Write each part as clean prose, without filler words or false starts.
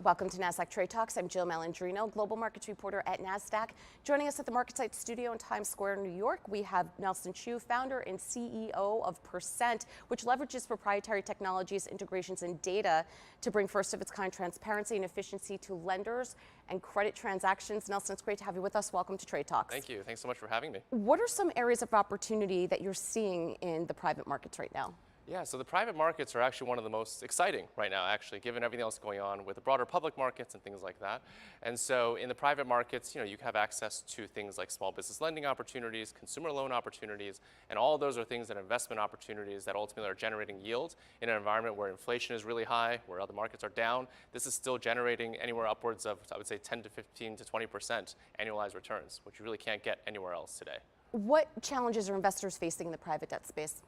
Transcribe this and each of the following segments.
Welcome to Nasdaq Trade Talks. I'm Jill Malandrino, global markets reporter at Nasdaq. Joining us at the MarketSite studio in Times Square, New York, we have Nelson Chu, founder and CEO of Percent, which leverages proprietary technologies, integrations, and data to bring first-of-its-kind transparency and efficiency to lenders and credit transactions. Nelson, it's great to have you with us. Welcome to Trade Talks. Thank you. Thanks so much for having me. What are some areas of opportunity that you're seeing in the private markets right now? Yeah, so the private markets are actually one of the most exciting right now, actually, given everything else going on with the broader public markets and things like that. And so in the private markets, you have access to things like small business lending opportunities, consumer loan opportunities, and all of those are things that investment opportunities that ultimately are generating yield in an environment where inflation is really high, where other markets are down. This is still generating anywhere upwards of, I would say, 10 to 15 to 20% annualized returns, which you really can't get anywhere else today. What challenges are investors facing in the private debt space?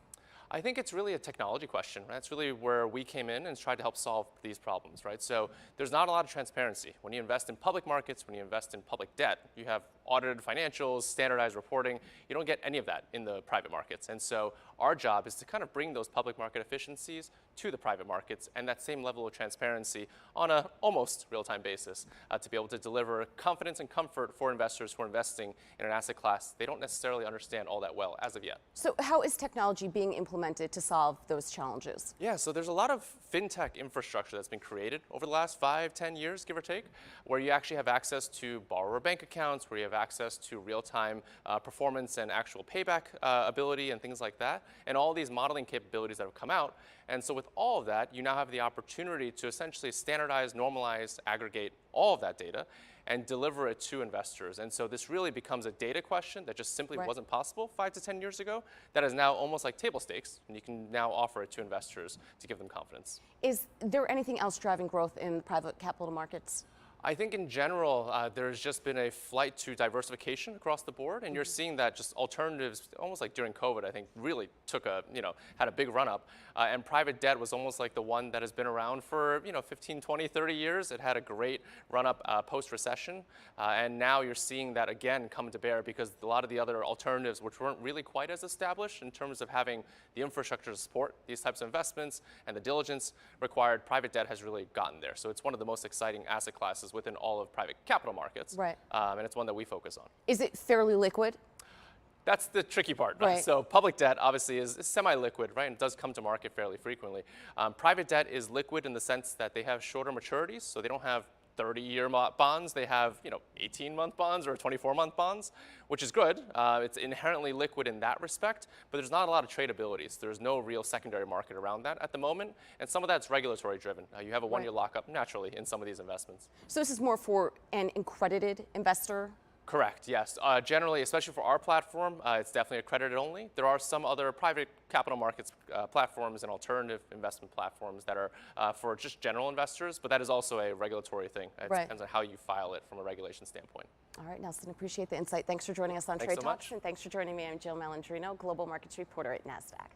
I think it's really a technology question. That's really where we came in and tried to help solve these problems, right? So there's not a lot of transparency. When you invest in public markets, when you invest in public debt, you have audited financials, standardized reporting. You don't get any of that in the private markets. And so our job is to kind of bring those public market efficiencies to the private markets and that same level of transparency on an almost real-time basis to be able to deliver confidence and comfort for investors who are investing in an asset class they don't necessarily understand all that well as of yet. So how is technology being implemented to solve those challenges? Yeah, so there's a lot of fintech infrastructure that's been created over the last 5-10 years, give or take, where you actually have access to borrower bank accounts, where you have access to real-time performance and actual payback ability and things like that, and all these modeling capabilities that have come out. And so with all of that, you now have the opportunity to essentially standardize, normalize, aggregate all of that data and deliver it to investors. And so this really becomes a data question that just simply wasn't possible 5 to 10 years ago. That is now almost like table stakes, and you can now offer it to investors to give them confidence. Is there anything else driving growth in private capital markets? I think in general, there's just been a flight to diversification across the board, and you're seeing that just alternatives, almost like during COVID, I think really took had a big run up, and private debt was almost like the one that has been around for 15, 20, 30 years. It had a great run up post-recession, and now you're seeing that again come to bear because a lot of the other alternatives, which weren't really quite as established in terms of having the infrastructure to support these types of investments and the diligence required, private debt has really gotten there. So it's one of the most exciting asset classes within all of private capital markets, and it's one that we focus on. Is it fairly liquid? That's the tricky part, right? So public debt obviously is semi-liquid, right, and it does come to market fairly frequently. Private debt is liquid in the sense that they have shorter maturities, so they don't have 30-year bonds, they have 18-month bonds or 24-month bonds, which is good. It's inherently liquid in that respect, but there's not a lot of tradabilities. There's no real secondary market around that at the moment, and some of that's regulatory driven. You have a one-year lockup naturally in some of these investments. So this is more for an accredited investor? Correct, yes. Generally, especially for our platform, it's definitely accredited only. There are some other private capital markets platforms and alternative investment platforms that are for just general investors, but that is also a regulatory thing. It depends on how you file it from a regulation standpoint. All right, Nelson, appreciate the insight. Thanks for joining us on Trade Talks, and thanks for joining me. I'm Jill Malandrino, global markets reporter at Nasdaq.